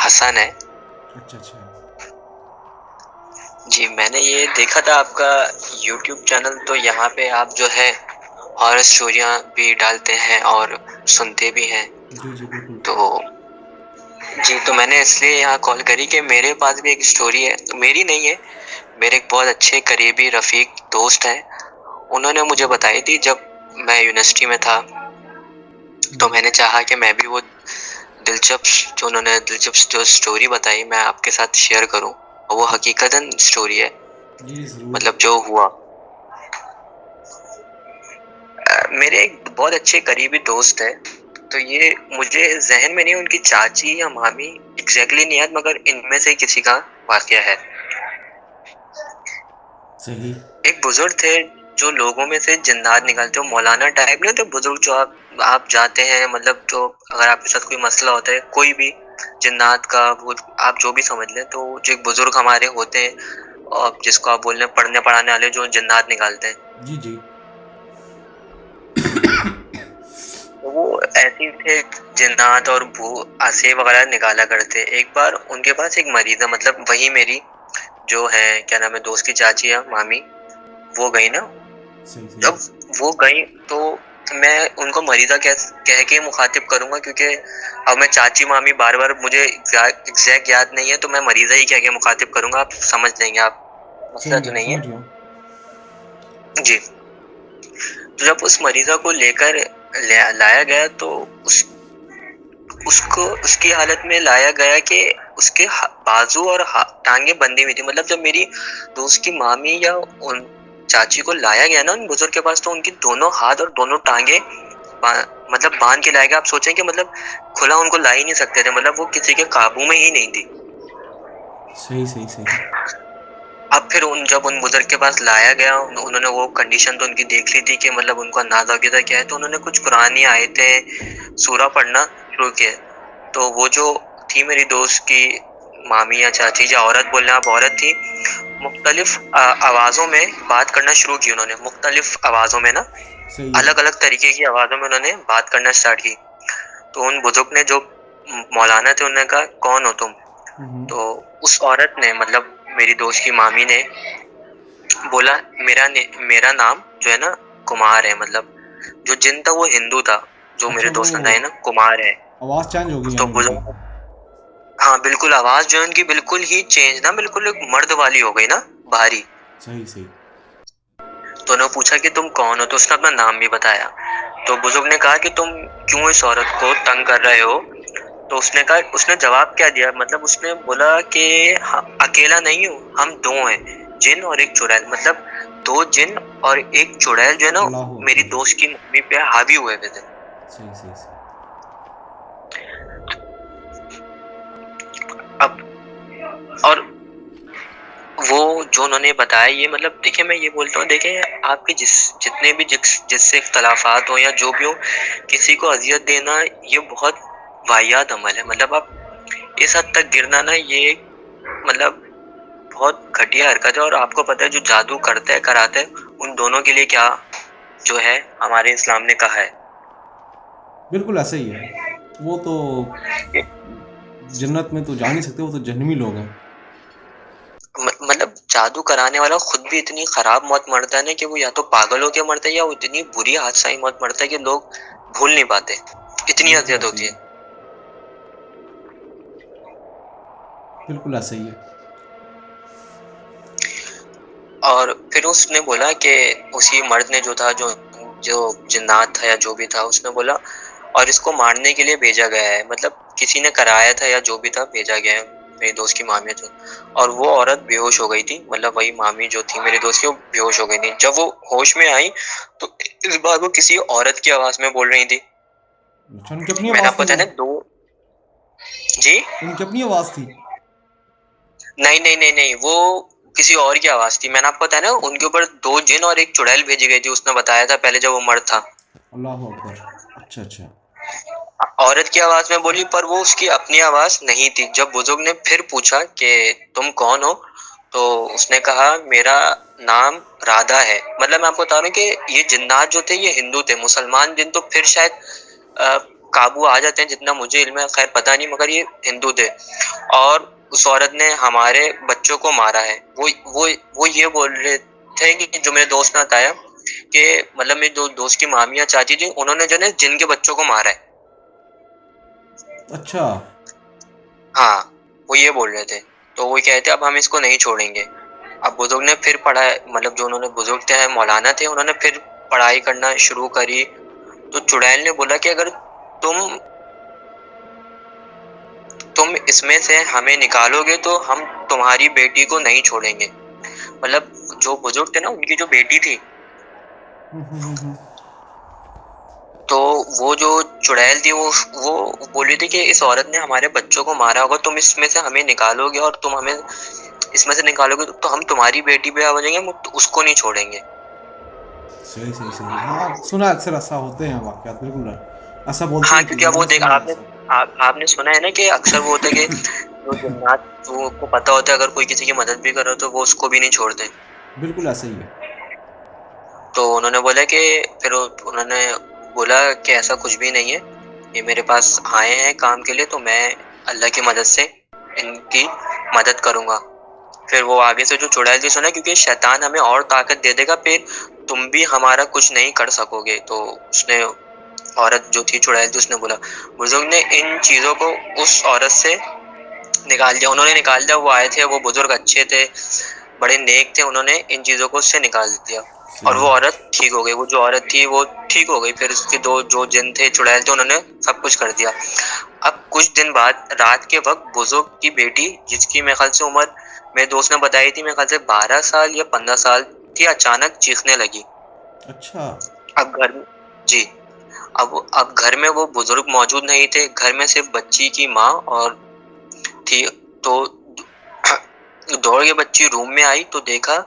حسن ہے. اچھا اچھا. جی میں نے یہ دیکھا تھا آپ کا یوٹیوب چینل, تو یہاں پہ آپ جو ہے ہارر اسٹوریاں بھی ڈالتے ہیں اور سنتے بھی ہیں. جی جی بالکل. تو جی تو میں نے اس لیے یہاں کال کری کہ میرے پاس بھی ایک اسٹوری ہے, میری نہیں ہے, میرے ایک بہت اچھے قریبی رفیق دوست ہیں. انہوں نے مجھے بتائی تھی جب میں یونیورسٹی میں تھا, تو میں نے چاہا کہ میں بھی وہ دلچسپ جو اسٹوری بتائی میں آپ کے ساتھ شیئر کروں. وہ حقیقتاً اسٹوری ہے, جی ضرور. مطلب جو ہوا. میرے ایک بہت اچھے قریبی دوست ہے, تو یہ مجھے ذہن میں نہیں ان کی چاچی یا مامی ایگزیکٹلی نہیں یاد, مگر ان میں سے کسی کا واقعہ ہے. صحیح. ایک بزرگ تھے جو لوگوں میں سے جنات نکالتے, مولانا ٹائپ نہیں ہوتے بزرگ, جو آپ جاتے ہیں, مطلب جو اگر آپ کے ساتھ کوئی مسئلہ ہوتا ہے, کوئی بھی جنات کا آپ جو بھی سمجھ لیں, تو جو ایک بزرگ ہمارے ہوتے ہیں, اور جس کو آپ بول رہے ہیں پڑھنے پڑھانے والے, جو جنات نکالتے ہیں, جی جی. وہ ایسے تھے جنات اور آسے وغیرہ نکالا کرتے. ایک بار ان کے پاس ایک مریض ہے, مطلب وہی میری جو ہے کیا نام ہے دوست کی چاچی یا مامی, وہ گئی نا. صحیح صحیح. جب وہ گئی تو میں ان کو مریضہ کہہ کے مخاطب کروں گا, کیونکہ اب میں چاچی مامی بار بار مجھے ایگزیکٹ یاد نہیں ہے, تو میں مریضہ ہی کہہ کے مخاطب کروں گا, آپ سمجھ لیں گے, آپ مسئلہ صحیح تو ہے, نہیں سمجھ ہے. گیا. جی تو جب اس مریضہ کو لے کر لایا گیا, تو اس کی حالت میں لایا گیا کہ اس کے بازو اور ٹانگیں بندھی ہوئی تھی. مطلب جب میری دوست کی مامی یا ان چاچی کو لایا گیا نا ان بزرگ کے پاس, تو ان کی دونوں ہاتھ اور دونوں ٹانگیں مطلب باندھ کے لایا گیا. آپ سوچیں کہ مطلب کھلا ان کو لا ہی نہیں سکتے تھے, مطلب وہ کسی کے قابو میں ہی نہیں تھی. صحیح صحیح صحیح. اب پھر جب ان بزرگ کے پاس لایا گیا, انہوں نے وہ کنڈیشن تو ان کی دیکھ لی تھی کہ مطلب ان کو اندازہ ہو گیا تھا کیا ہے, تو انہوں نے کچھ قرآنی آیتیں سورہ پڑھنا شروع کیا. تو وہ جو تھی میری دوست کی مامی یا چاچی, یا عورت بولنا, اب عورت تھی, مختلف آوازوں میں بات کرنا شروع کی. انہوں نے مختلف آوازوں میں نا, صحیح ہے. الگ الگ طریقے کی آوازوں میں انہوں نے بات کرنا اسٹارٹ کی. تو ان بزرگ نے, جو مولانا تھے, انہوں نے کہا کون ہو تم؟ تو اس عورت نے, مطلب میری دوست کی مامی نے بولا میرا نام جو ہے نا کمار ہے. مطلب جو جن تھا وہ ہندو تھا, جو اچھا, میرے وہ دوست نے کہا نا کمار ہے. آواز چینج ہوگی تو یعنی ان کی. بزرگ, ہاں بالکل, آواز جو ہے ان کی بالکل ہی چینج نا, بالکل ایک مرد والی ہو گئی نا, بھاری. صحیح صحیح. تو انہوں نے پوچھا کہ تم کون ہو, تو اس نے اپنا نام بھی بتایا. تو بزرگ نے کہا کہ تم کیوں اس عورت کو تنگ کر رہے ہو؟ تو اس نے کہا, اس نے جواب کیا دیا, مطلب اس نے بولا کہ اکیلا نہیں ہوں, ہم دو ہیں, جن اور ایک چڑیل. مطلب دو جن اور ایک چڑیل جو ہے نا اللہ میری اکبر. دوست کی ممی پہ حاوی ہوئے تھے. صحیح صحیح صحیح. اب اور وہ جو انہوں نے بتایا, یہ مطلب دیکھیں, میں یہ بولتا ہوں, دیکھیں آپ کے جتنے بھی جس سے اختلافات ہوں یا جو بھی ہو, کسی کو اذیت دینا یہ بہت واحد عمل ہے. مطلب آپ اس حد تک گرنا نا, یہ مطلب بہت گھٹیا حرکت ہے. اور آپ کو پتہ ہے جو جادو کرتے ہیں کراتے ہیں, ان دونوں کے لیے کیا جو ہے ہمارے اسلام نے کہا ہے. بالکل ایسا ہی ہے. وہ تو جنت میں تو جا نہیں سکتے, وہ تو جہنمی لوگ ہیں. مطلب جادو کرانے والا خود بھی اتنی خراب موت مرتا ہے نا, کہ وہ یا تو پاگل ہو کے مرتا ہے, یا اتنی بری حادثائی موت مرتا ہے کہ لوگ بھول نہیں پاتے, اتنی بالکل اذیت ایسا ہوتی ہی ہے. ہے. بالکل ایسا ہی ہے. اور پھر اس نے بولا کہ اسی مرد نے جو تھا, جو جنات تھا یا جو بھی تھا, اس نے بولا اور اس کو مارنے کے لیے بھیجا گیا ہے. مطلب کسی نے کرایا تھا یا جو بھی تھا, بھیجا گیا ہے. میری دوست کی مامی تھی, اور وہ عورت بے ہوش ہو گئی تھی. مطلب وہی مامی جو تھی میری دوست کی, وہ بے ہوش ہو گئی تھی. جب وہ ہوش میں آئی تو اس بار وہ کسی عورت کی آواز میں بول رہی تھی. اچھا, ان کی اپنی میں نے آواز آپ کو تھی وہ؟ بتایا نا دو. جی ان کی اپنی آواز تھی؟ نہیں, وہ کسی اور کی آواز تھی. میں نے آپ کو بتایا نا ان کے اوپر دو جن اور ایک چڑیل بھیجی گئی تھی, اس نے بتایا تھا پہلے جب وہ مرد تھا. اللہ اکبر. اچھا اچھا. عورت کی آواز میں بولی, پر وہ اس کی اپنی آواز نہیں تھی. جب بزرگ نے پھر پوچھا کہ تم کون ہو, تو اس نے کہا میرا نام رادھا ہے. مطلب میں آپ کو بتا رہا ہوں کہ یہ جنات جو تھے یہ ہندو تھے. مسلمان جن تو پھر شاید قابو آ جاتے ہیں, جتنا مجھے علم ہے, خیر پتہ نہیں, مگر یہ ہندو تھے. اور اس عورت نے ہمارے بچوں کو مارا ہے. وہ یہ بول رہے تھے کہ جو میرے دوست نے بتایا کہ مطلب میرے دوست کی مامی یا چاچی تھی, انہوں نے جو ہے جن کے بچوں کو مارا ہے. اچھا. ہاں وہ یہ بول رہے تھے. تو وہ کہتے اب ہم اس کو نہیں چھوڑیں گے. اب بزرگ نے پھر پڑھا, مطلب جو انہوں نے بزرگ تھے مولانا تھے, انہوں نے پھر پڑھائی کرنا شروع کری. تو چڑیل نے بولا کہ اگر تم اس میں سے ہمیں نکالو گے تو ہم تمہاری بیٹی کو نہیں چھوڑیں گے. مطلب جو بزرگ تھے نا, ان کی جو بیٹی تھی, تو وہ جو چڑیل تھی وہ بول رہی تھی کہ اس عورت نے ہمارے بچوں کو مارا ہوگا, تم اس میں سے ہمیں نکالو گے اور تم ہمیں اس میں سے نکالو گے تو ہم تمہاری بیٹی پہ ہو جائیں گے, اس کو نہیں چھوڑیں گے. صحیح. ہاں سنا ہے, اکثر ایسا ہوتے ہیں واقعات, بالکل ایسا بولتے ہاں ہیں کہ کیونکہ اب میں وہ نے دیکھ سنا ہے ایسا. آپ نے سنا ہے نا کہ اکثر وہ ہوتا ہے کہ جو جنات وہ کو پتا ہوتا ہے اگر کوئی کسی کی مدد بھی کر رہا تو وہ اس کو بھی نہیں چھوڑتے. بالکل ایسا ہی ہے. تو انہوں نے بولا کہ پھر انہوں نے بولا کہ ایسا کچھ بھی نہیں ہے, یہ میرے پاس آئے ہیں کام کے لیے, تو میں اللہ کی مدد سے ان کی مدد کروں گا. پھر وہ آگے سے جو چڑیل تھی سنا, کیونکہ شیطان ہمیں اور طاقت دے دے گا, پھر تم بھی ہمارا کچھ نہیں کر سکو گے. تو اس نے عورت جو تھی چڑیل تھی, اس نے بولا, بزرگ نے ان چیزوں کو اس عورت سے نکال دیا. انہوں نے نکال دیا, وہ آئے تھے, وہ بزرگ اچھے تھے, بڑے نیک تھے, انہوں نے ان چیزوں کو اس سے نکال دیا اور وہ عورت ٹھیک ہو گئی. وہ جو عورت تھی وہ ٹھیک ہو گئی. پھر اس کے دو جو جن تھے چڑیل تھے, انہوں نے سب کچھ کر دیا. اب کچھ دن بعد رات کے وقت بزرگ کی بیٹی, جس کی میرے خیال سے عمر میرے دوست نے بتائی تھی میرے خیال سے 12 سال یا 15 سال تھی, اچانک چیخنے لگی. اچھا. اب گھر میں جی اب گھر میں وہ بزرگ موجود نہیں تھے, گھر میں صرف بچی کی ماں اور تھی. تو دوڑ کے بچی روم میں آئی تو دیکھا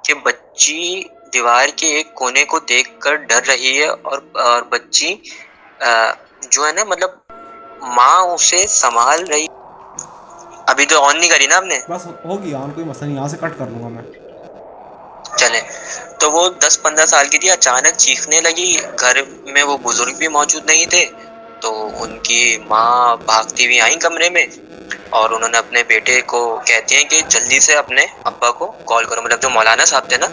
کہ بچی دیوار کے ایک کونے کو دیکھ کر ڈر رہی ہے, اور بچی جو ہے نا, مطلب ماں اسے سنبھال رہی. ابھی تو آن نہیں کری نا آپ نے؟ بس ہوگی آن, کوئی مسئلہ نہیں, یہاں سے کٹ کر لوں گا میں. چلے. تو وہ 10-15 سال کی تھی, اچانک چیخنے لگی. گھر میں وہ بزرگ بھی موجود نہیں تھے, تو ان کی ماں بھاگتی ہوئی آئی کمرے میں, اور انہوں نے اپنے بیٹے کو کہتی ہیں کہ جلدی سے اپنے ابا کو کال کرو. مطلب جو مولانا صاحب تھے نا,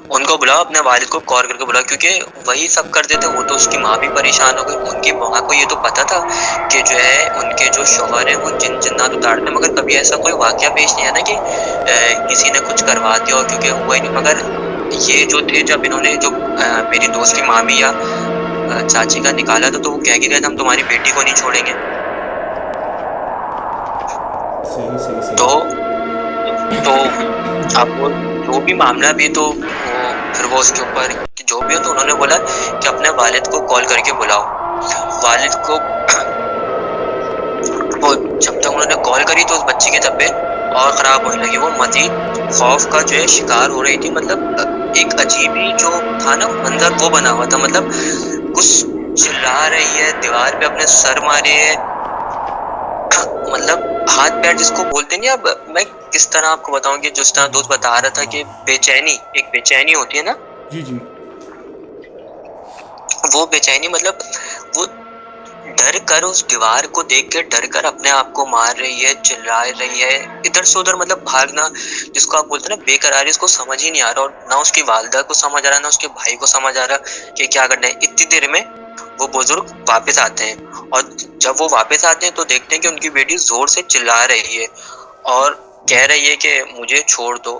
ان کو بلاؤ, اپنے والد کو کال کر کے بلاؤ, کیونکہ وہی سب کرتے تھے. وہ تو اس کی ماں بھی پریشان ہو گئی. ان کی ماں کو یہ تو پتا تھا کہ جو ہے ان کے جو شوہر ہیں وہ جنات اتارتے ہیں, مگر کبھی ایسا کوئی واقعہ پیش نہیں ہے نا کہ کسی نے کچھ کروا دیا ہو, کیونکہ ہوا ہی نہیں. مگر یہ جو تھے, جب انہوں نے جو میری دوست کی مامی یا چاچی کا نکالا تھا, تو وہ کہہ کے گئے تھے ہم تمہاری بیٹی کو نہیں چھوڑیں گے. تو اب وہ جو بھی معاملہ بھی, تو پھر وہ اس کے اوپر جو بھی ہو, تو انہوں نے بولا کہ اپنے والد کو کال کر کے بلاؤ. والد کو وہ جب تک انہوں نے کال کری تو اس بچی کی طبیعت اور خراب ہونے لگی. وہ مزید خوف کا جو ہے شکار ہو رہی تھی. مطلب ایک عجیب ہی جو تھا نا منظر, وہ بنا ہوا تھا. مطلب کچھ چلا رہی ہے, دیوار پہ اپنے سر مارے ہے, مطلب ہاتھ پیر جس کو بولتے نہیں. اب میں کس طرح آپ کو بتاؤں کہ جس طرح دوست بتا رہا تھا کہ ایک بے چینی ہوتی ہے نا, جی وہ بے چینی, مطلب وہ ڈر کر اس دیوار کو دیکھ کے ڈر کر اپنے آپ کو مار رہی ہے, چلا رہی ہے ادھر سے ادھر. مطلب بھاگنا جس کو آپ بولتے ہیں نا بے قراری, اس کو سمجھ ہی نہیں آ رہا, اور نہ اس کی والدہ کو سمجھ آ رہا, نہ اس کے بھائی کو سمجھ آ رہا کہ کیا کرنا ہے. اتنی دیر میں وہ بزرگ واپس آتے ہیں, اور جب وہ واپس آتے ہیں تو دیکھتے ہیں کہ ان کی بیٹی زور سے چلا رہی ہے اور کہہ رہی ہے کہ مجھے چھوڑ دو.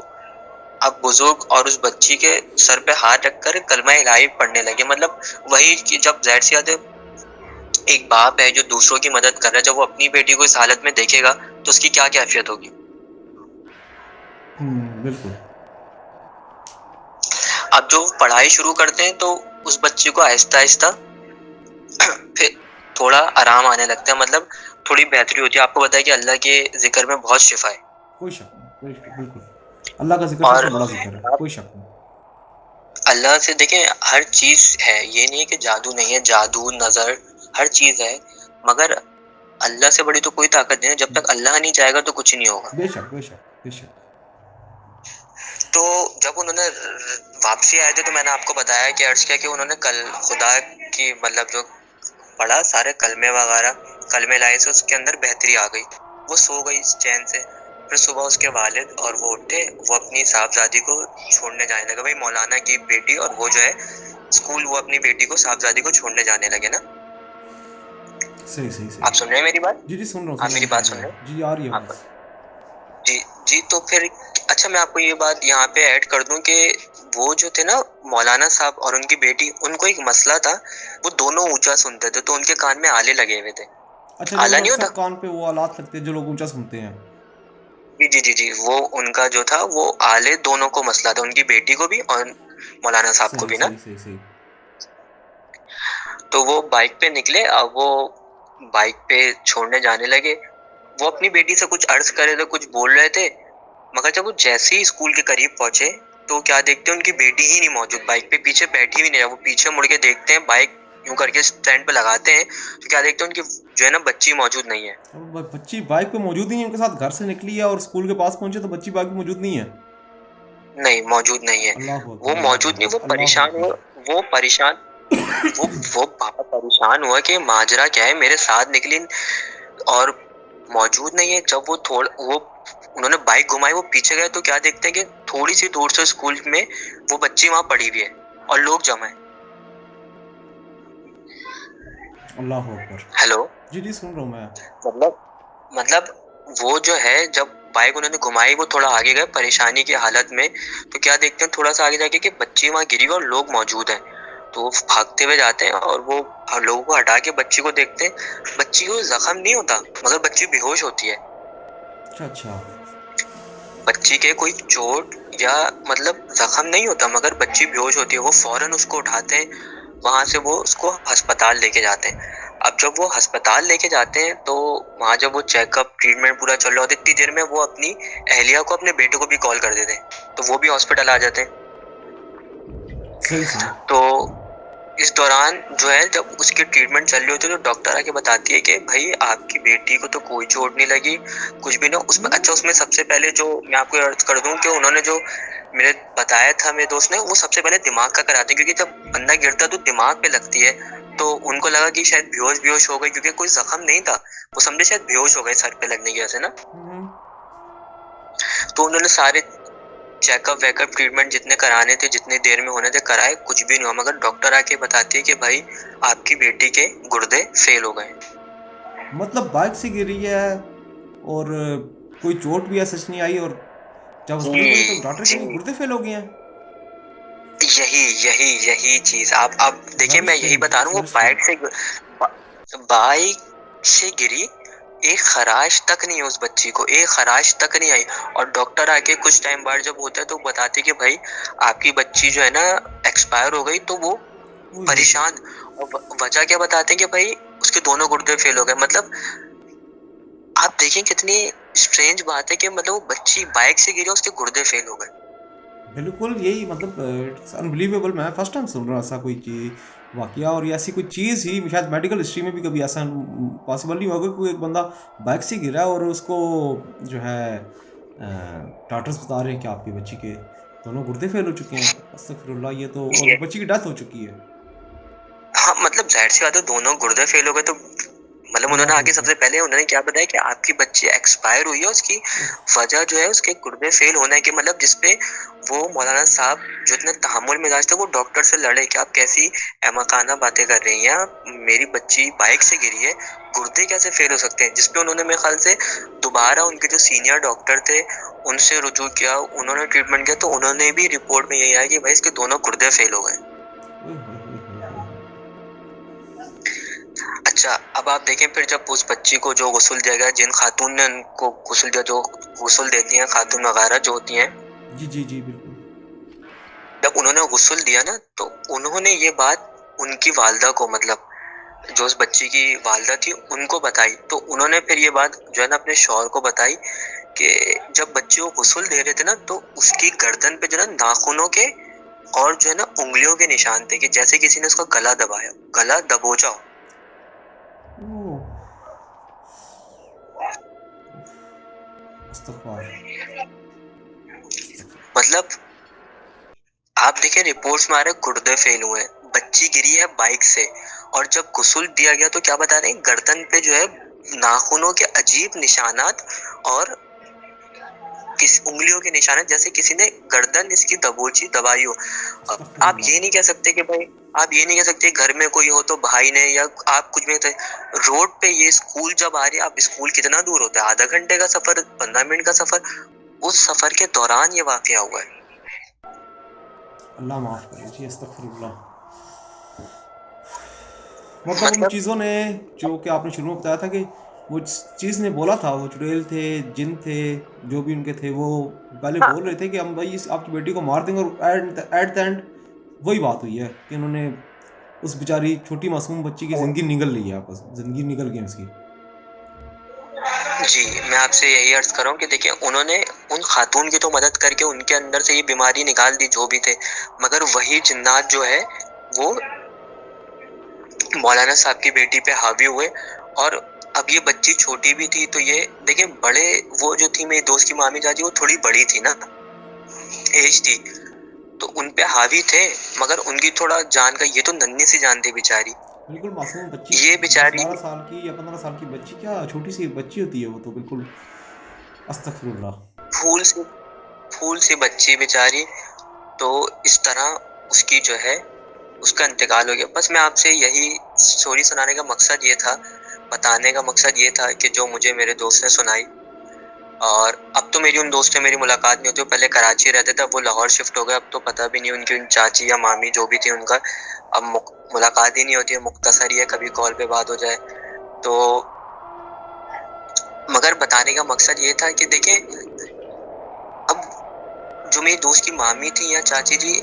اب بزرگ اور اس بچی کے سر پہ ہاتھ رکھ کر کلمہ الہی پڑھنے لگے. مطلب وہی کہ جب ظاہر سی بات ہے ایک باپ ہے جو دوسروں کی مدد کر رہا ہے, جب وہ اپنی بیٹی کو اس حالت میں دیکھے گا تو اس کی کیا کیفیت ہوگی. بالکل. اب جو پڑھائی شروع کرتے ہیں تو اس بچے کو آہستہ آہستہ پھر تھوڑا آرام آنے لگتا ہے, مطلب تھوڑی بہتری ہوتی ہے. آپ کو پتا ہے کہ اللہ کے ذکر میں بہت شفا ہے. کوئی شک نہیں, بالکل اللہ کا ذکر سب اور سے بڑا ذکر ہے, کوئی شک نہیں. اللہ سے دیکھیں ہر چیز ہے, یہ نہیں ہے کہ جادو نہیں ہے, جادو نظر ہر چیز ہے, مگر اللہ سے بڑی تو کوئی طاقت نہیں ہے. جب تک اللہ نہیں چاہے گا تو کچھ نہیں ہوگا. بے شک. تو جب انہوں نے واپسی آئے تھے تو میں نے آپ کو بتایا کہ عرض کیا کہ انہوں نے کل خدا کی مطلب جو پڑھا, سارے کلمے وغیرہ کلمے لائے سے اس کے اندر بہتری آ گئی. وہ سو گئی چین سے. پھر صبح اس کے والد اور وہ اٹھے, وہ اپنی صاحبزادی کو چھوڑنے جانے لگے. بھائی مولانا کی بیٹی اور وہ جو ہے اسکول, وہ اپنی بیٹی کو صاحبزادی کو چھوڑنے جانے لگے نا. صحیح صحیح آپ صحیح. سن رہے ہیں میری بات؟ جی جی سن رہا ہوں آپ سن رہا میری ہوں بات سن سن رہا رہے ہوں. ہیں؟ جی آ رہی ہے آپ بس. جی جی. تو پھر اچھا میں آپ کو یہ بات یہاں پہ ایڈ کر دوں کہ وہ جو تھے نا مولانا صاحب اور ان کی بیٹی, ان کو ایک مسئلہ تھا, وہ دونوں اونچا سنتے تھے, تو ان کے کان میں آلے لگے ہوئے تھے. اچھا جو آلہ نہیں اکثر ہوتا؟ کان پہ وہ آلات لگتے ہیں جو لوگ اونچا سنتے ہیں. جی جی جی جی. وہ ان کا جو تھا وہ آلے دونوں کو مسئلہ تھا, ان کی بیٹی کو بھی اور مولانا صاحب کو صحیح بھی نا. صحیح صحیح صحیح. تو وہ بائک پہ نکلے اور وہ بائک پہ چھوڑنے جانے لگے. وہ اپنی بیٹی سے کچھ عرض کرے تھے, کچھ بول رہے تھے, مگر جب وہ جیسے ہی اسکول کے قریب پہنچے تو کیا دیکھتے ہیں ان کی بیٹی ہی نہیں موجود, بائک پہ پیچھے بیٹھی ہوئی نہیں ہے. وہ پیچھے مڑ کے دیکھتے ہیں, بائک یوں کر کے اسٹینڈ پہ لگاتے ہیں, تو کیا دیکھتے ہیں ان کی جو ہے نا بچی موجود نہیں ہے. بچی بائک پہ موجود نہیں ہے, ان کے ساتھ گھر سے نکلی ہے اور اسکول کے پاس پہنچے تو بچی بائک پہ موجود نہیں ہے. نہیں موجود نہیں ہے, اللہ اکبر وہ اللہ موجود نہیں. اکبر وہ اللہ پریشان اکبر. ہو, وہ پریشان, وہ پاپا پریشان ہوا کہ ماجرا کیا ہے, میرے ساتھ نکلی اور موجود نہیں ہے. جب وہ انہوں نے بائک گھمائی, وہ پیچھے گئے تو کیا دیکھتے ہیں کہ تھوڑی سی دور سے اسکول میں وہ بچی وہاں پڑی ہوئی ہے اور لوگ جمع ہیں. اللہ اکبر. ہیلو. جی جی سن رہا ہوں میں. مطلب وہ جو ہے جب بائک انہوں نے گھمائی, وہ تھوڑا آگے گئے پریشانی کی حالت میں, تو کیا دیکھتے ہیں تھوڑا سا آگے جا کے کہ بچی وہاں گری ہوئی اور لوگ موجود ہیں. تو وہ بھاگتے ہوئے جاتے ہیں اور وہ لوگوں کو ہٹا کے بچی کو دیکھتے ہیں. بچی کو زخم نہیں ہوتا مگر بچی بے ہوش ہوتی ہے. اچھا اچھا. بچی کے کوئی چوٹ یا مطلب زخم نہیں ہوتا مگر بچی بے ہوش ہوتی ہے. وہ فوراً اس کو اٹھاتے ہیں, وہاں سے وہ اس کو ہسپتال لے کے جاتے ہیں. اب جب وہ ہسپتال لے کے جاتے ہیں تو وہاں جب وہ چیک اپ ٹریٹمنٹ پورا چل رہا ہوتا ہے, اتنی دیر میں وہ اپنی اہلیہ کو, اپنے بیٹے کو بھی کال کر دیتے ہیں, تو وہ بھی ہاسپٹل آ جاتے ہیں. صحیح صحیح. تو اس دوران جو ہے جب اس کی ٹریٹمنٹ چل رہی ہوتی ہے تو ڈاکٹر آ کے بتاتی ہے کہ بھائی آپ کی بیٹی کو تو کوئی چوٹ نہیں لگی, کچھ بھی نہ اس میں. اچھا اس میں سب سے پہلے جو میں آپ کو عرض کر دوں کہ انہوں نے جو میرے بتایا تھا میرے دوست نے, وہ سب سے پہلے دماغ کا کراتے ہیں, کیونکہ جب بندہ گرتا ہے تو دماغ پہ لگتی ہے. تو ان کو لگا کہ شاید بیہوش ہو گئی, کیونکہ کوئی زخم نہیں تھا, وہ سمجھے شاید بیہوش ہو گئے سر پہ لگنے کی وجہ سے نا. تو انہوں نے سارے check up wake up treatment جتنے کرانے تھے, جتنی دیر میں ہونے تھے کرائے, کچھ بھی نہیں ہوا. مگر ڈاکٹر آ کے بتاتی ہے کہ بھائی آپ کی بیٹی کے گردے فیل ہو گئے. مطلب بائک سے گری ہے اور کوئی چوٹ بھی ہے سچ نہیں آئی, اور جب ہاسپٹل پہنچے تو ڈاکٹر کہیں گے گردے فیل ہو گئے ہیں. یہی چیز آپ دیکھیں, ویری میں یہی اسٹرینج بتا رہا ہوں. ویری وہ اسٹرینج. بائک سے گری, ایک خراش تک نہیں ہے اس بچی کو, ایک خراش تک نہیں آئی. اور ڈاکٹر آ کے کچھ ٹائم بعد جب ہوتا ہے تو بتاتے کہ بھائی آپ کی بچی جو ہے نا ایکسپائر ہو گئی. تو وہ پریشان, اور وجہ کیا بتاتے ہیں کہ بھائی اس کے دونوں گردے فیل ہو گئے. مطلب آپ دیکھیں کتنی اسٹرینج بات ہے کہ مطلب وہ بچی بائک سے گری, اس کے گردے فیل ہو گئے. بالکل یہی مطلب اٹس انبلیویبل. میں فرسٹ ٹائم سن رہا ایسا کوئی چیز واقعہ, اور ایسی کوئی چیز ہی شاید میڈیکل ہسٹری میں بھی کبھی ایسا پاسبل نہیں ہوگا. کوئی ایک بندہ بائک سے گرا اور اس کو جو ہے ڈاکٹرز بتا رہے ہیں کہ آپ کی بچی کے دونوں گردے فیل ہو چکے ہیں. استغفر اللہ. یہ تو, اور بچی کی ڈیتھ ہو چکی ہے. ہاں مطلب ظاہر سی بات ہے, دونوں گردے فیل ہو گئے. تو مطلب انہوں نے اللہ آگے سب سے پہلے انہوں نے کیا بتایا کہ آپ کی بچی ایکسپائر ہوئی ہے, اس کی وجہ جو ہے اس کے گردے فیل ہونا ہے. کہ مطلب جس پہ وہ مولانا صاحب جو اتنے تحمل مزاج تھے, وہ ڈاکٹر سے لڑے کہ آپ کیسی احمقانہ باتیں کر رہی ہیں, میری بچی بائک سے گری ہے, گردے کیسے فیل ہو سکتے ہیں. جس پہ انہوں نے میرے خیال سے دوبارہ ان کے جو سینئر ڈاکٹر تھے ان سے رجوع کیا, انہوں نے ٹریٹمنٹ کیا, تو انہوں نے بھی رپورٹ میں یہی آیا کہ بھائی اس کے دونوں گردے فیل ہو گئے. اچھا اب آپ دیکھیں پھر جب اس بچی کو جو غسل دیا گیا, جن خاتون نے ان کو غسل دیا, جو غسل دیتی ہیں خاتون وغیرہ جو ہوتی ہیں, جی جی جی بالکل. جب انہوں نے غسل دیا نا تو انہوں نے یہ بات ان کی والدہ کو, مطلب جو اس بچی کی والدہ تھی ان کو بتائی. تو انہوں نے پھر یہ بات جو ہے نا اپنے شوہر کو بتائی کہ جب بچی کو غسل دے رہے تھے نا تو اس کی گردن پہ جو ہے نا ناخنوں کے اور جو ہے نا انگلیوں کے نشان تھے, کہ جیسے کسی نے اس کا گلا دبایا, گلا دبوچا ہو. استغفار. مطلب آپ دیکھیں رپورٹس میں آ رہے گردے فیل ہوئے, بچی گری ہے بائک سے, اور جب غسل دیا گیا تو کیا بتا رہے ہیں, گردن پہ جو ہے ناخنوں کے عجیب نشانات اور کس انگلیوں کے نشانات, جیسے کسی نے گردن اس کی دبائی ہو. استغفر آپ یہ اللہ. نہیں کہہ سکتے کہ بھائی, آپ یہ نہیں کہہ سکتے گھر میں کوئی ہو تو بھائی نے یا آپ کچھ بھی. روڈ پہ یہ اسکول جب آ رہی ہے, آپ اسکول کتنا دور ہوتا ہے, آدھا گھنٹے کا سفر, 15 منٹ کا سفر, اس سفر کے دوران یہ واقعہ ہوا ہے. اللہ معاف کرے جی, استغفر اللہ. مطلب ان چیزوں نے جو کہ آپ نے شروع میں بتایا تھا کہ وہ چیز نے بولا تھا, وہ چڑیل تھے, جن تھے, جو بھی ان کے تھے, وہ پہلے بول رہے تھے کہ ہم بھائی آپ کی بیٹی کو مار دیں گے, اور ایٹ دا اینڈ وہی بات ہوئی ہے کہ انہوں نے اس بیچاری چھوٹی معصوم بچی کی زندگی نگل لی ہے, آپس زندگی نگل گئی اس کی. جی میں آپ سے یہی عرض کر رہا ہوں کہ دیکھیں, انہوں نے ان خاتون کی تو مدد کر کے ان کے اندر سے یہ بیماری نکال دی جو بھی تھے, مگر وہی جنات جو ہے وہ مولانا صاحب کی بیٹی پہ حاوی ہوئے. اور اب یہ بچی چھوٹی بھی تھی, تو یہ دیکھیں بڑے, وہ جو تھی میری دوست کی مامی جاجی, وہ تھوڑی بڑی تھی نا, ایج تھی, تو ان پہ حاوی تھے, مگر ان کی تھوڑا جان کا, یہ تو ننھی سی جان تھی بیچاری. بالکل معصوم بچی, یہ 10 بیچاری 12 سال کی یا 15 سال کی بچی, کیا چھوٹی سی بچی ہوتی ہے وہ تو, بالکل استغفر اللہ. پھول سی بچی بیچاری. تو اس طرح اس کی جو ہے اس کا انتقال ہو گیا. بس میں آپ سے یہی اسٹوری سنانے کا مقصد یہ تھا, بتانے کا مقصد یہ تھا کہ جو مجھے میرے دوست نے سنائی. اور اب تو میری ان دوست سے میری ملاقات نہیں ہوتی, پہلے کراچی رہتے تھے, اب وہ لاہور شفٹ ہو گئے, اب تو پتہ بھی نہیں ان کی چاچی یا مامی جو بھی تھی ان کا, اب ملاقات ہی نہیں ہوتی ہے, مختصر ہی ہے, کبھی کال پہ بات ہو جائے تو. مگر بتانے کا مقصد یہ تھا کہ دیکھیں, اب جو میری دوست کی مامی تھی یا چاچی جی,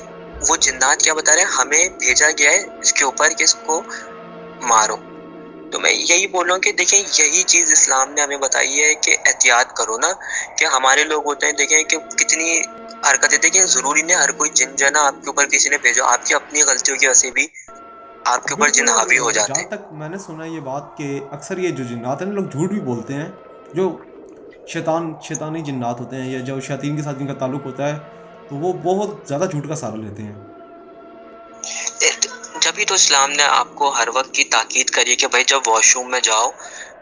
وہ جنات کیا بتا رہے ہیں, ہمیں بھیجا گیا ہے اس کے اوپر کہ اس کو مارو. تو میں یہی بول رہا ہوں کہ دیکھیں یہی چیز اسلام نے ہمیں بتائی ہے کہ احتیاط کرو نا, کہ ہمارے لوگ ہوتے ہیں, دیکھیں کہ کتنی حرکتیں, دیکھیں ضروری نہیں ہر کوئی جن جو ہے نا آپ کے اوپر کسی نے بھیجو, آپ کی اپنی غلطیوں کی وجہ سے بھی آپ کے اوپر جن بالکل. اور حاوی ہو جاتے جہاں ہیں. تک میں نے سنا ہے یہ بات کہ اکثر یہ جو جنات ہیں لوگ جھوٹ بھی بولتے ہیں, جو شیطانی جنات ہوتے ہیں یا جو شیاطین کے ساتھ جن کا تعلق ہوتا ہے, تو وہ بہت زیادہ جھوٹ کا سہارا لیتے ہیں. جبھی تو اسلام نے آپ کو ہر وقت کی تاکید کری کہ بھائی جب واش روم میں جاؤ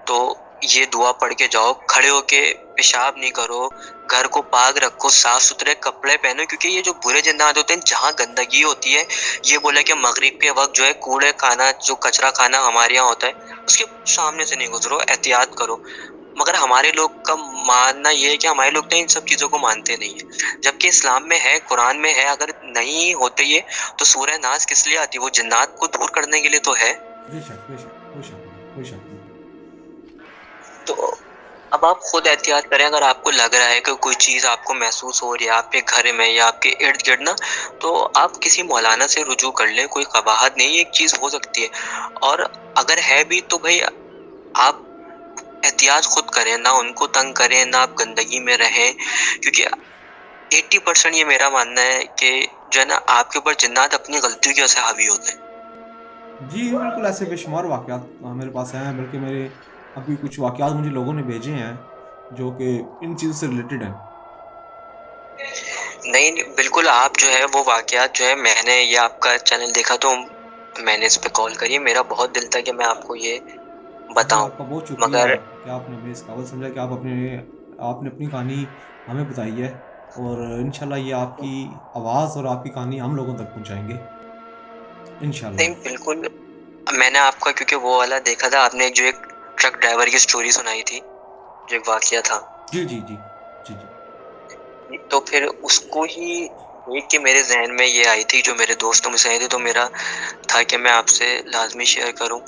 تو یہ دعا پڑھ کے جاؤ, کھڑے ہو کے پیشاب نہیں کرو, گھر کو پاک رکھو, صاف ستھرے کپڑے پہنو, کیونکہ یہ جو برے جنات ہوتے ہیں جہاں گندگی ہوتی ہے, یہ بولا کہ مغرب کے وقت جو ہے کوڑے کھانا, جو کچرا کھانا ہمارے یہاں ہوتا ہے, اس کے سامنے سے نہیں گزرو, احتیاط کرو. مگر ہمارے لوگ کا ماننا یہ ہے کہ ہمارے لوگ تو ان سب چیزوں کو مانتے نہیں ہیں, جبکہ اسلام میں ہے, قرآن میں ہے. اگر نہیں ہوتے یہ تو سورہ ناس کس لیے آتی, وہ جنات کو دور کرنے کے لیے تو ہے. بے شک بے شک, کوئی شک نہیں, کوئی شک نہیں. تو اب آپ خود احتیاط کریں, اگر آپ کو لگ رہا ہے کہ کوئی چیز آپ کو محسوس ہو رہی ہے آپ کے گھر میں یا آپ کے ارد گرد نا, تو آپ کسی مولانا سے رجوع کر لیں, کوئی قباحت نہیں, ایک چیز ہو سکتی ہے. اور اگر ہے بھی تو بھائی آپ احتیاط خود کریں, نہ ان کو تنگ کریں, نہ آپ گندگی میں رہیں, کیونکہ 80% یہ میرا ماننا ہے کہ جو ہے نا آپ کے اوپر جنات اپنی غلطیوں کی وجہ سے حاوی ہوتے ہیں. جی بالکل, ایسے بے شمار واقعات میرے پاس ہیں, بلکہ میرے ابھی کچھ واقعات مجھے لوگوں نے بھیجے ہیں جو کہ ان چیزوں سے ریلیٹڈ ہیں. نہیں بالکل, آپ جو ہے وہ واقعات جو ہے, میں نے یہ آپ کا چینل دیکھا تو میں نے اس پہ کال کری, میرا بہت دل تھا کہ میں آپ کو یہ جی بتاؤں, آپ کا بہت شکریہ مگر کہ آپ نے ہمیں اس قابل سمجھا کہ آپ نے اپنی کہانی ہمیں بتائی ہے, اور انشاءاللہ یہ آپ کی آواز اور آپ کی کہانی ہم لوگوں تک پہنچائیں گے انشاءاللہ. نہیں بالکل, میں نے آپ کا کیونکہ وہ والا دیکھا تھا, آپ نے جو ایک ٹرک ڈرائیور کی سٹوری سنائی تھی, جو ایک واقعہ تھا, جی جی جی جی جی. تو پھر اس کو ہی دیکھ کے میرے ذہن میں یہ آئی تھی, جو میرے دوست مجھ سے آئی تھی, تو میرا تھا کہ میں آپ سے لازمی شیئر کروں.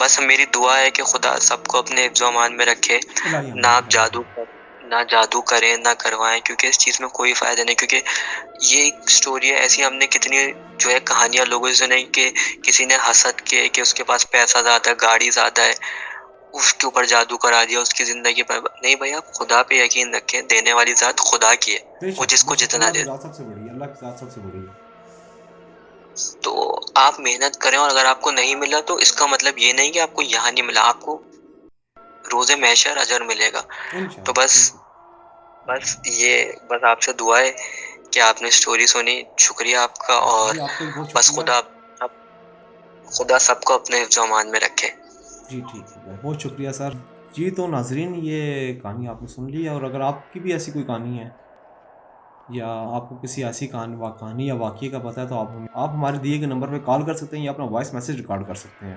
بس میری دعا ہے کہ خدا سب کو اپنے حفظ و امان میں رکھے, الہی نہ آمین, آپ الہی آمین. نہ جادو کریں, نہ کروائیں, کیونکہ اس چیز میں کوئی فائدہ نہیں. کیونکہ یہ ایک سٹوری ہے ایسی, ہم نے کتنی جو ہے کہانیاں لوگوں سے سنی کہ کسی نے حسد کے کہ اس کے پاس پیسہ زیادہ ہے, گاڑی زیادہ ہے, اس کے اوپر جادو کرا دیا, اس کی زندگی پر. نہیں بھائی, آپ خدا پہ یقین رکھیں, دینے والی ذات خدا کی ہے, بے وہ شک جس بے کو شک, جتنا اللہ دے. کی ذات سب سے بڑی ہے, اللہ کی ذات سب سے بڑی ہے. تو آپ محنت کریں, اور اگر آپ کو نہیں ملا تو اس کا مطلب یہ نہیں کہ آپ کو یہاں نہیں ملا, آپ کو روز محشر اجر ملے گا. تو انشاءاللہ بالکل. بس آپ سے دعا ہے کہ آپ نے سٹوری سنی, شکریہ آپ کا. اور جی آپ کا بھی بہت بس شکریہ. خدا سب کو اپنے حفظ و امان میں رکھے۔ جی ٹھیک ہے، بہت شکریہ سر۔ جی تو ناظرین، یہ کہانی آپ نے سن لی ہے، اور اگر آپ کی بھی ایسی کوئی کہانی ہے یا آپ کو کسی ایسی کہانی یا واقعے کا پتہ ہے تو آپ ہمارے دیے گئے نمبر پہ کال کر سکتے ہیں یا اپنا وائس میسج ریکارڈ کر سکتے ہیں۔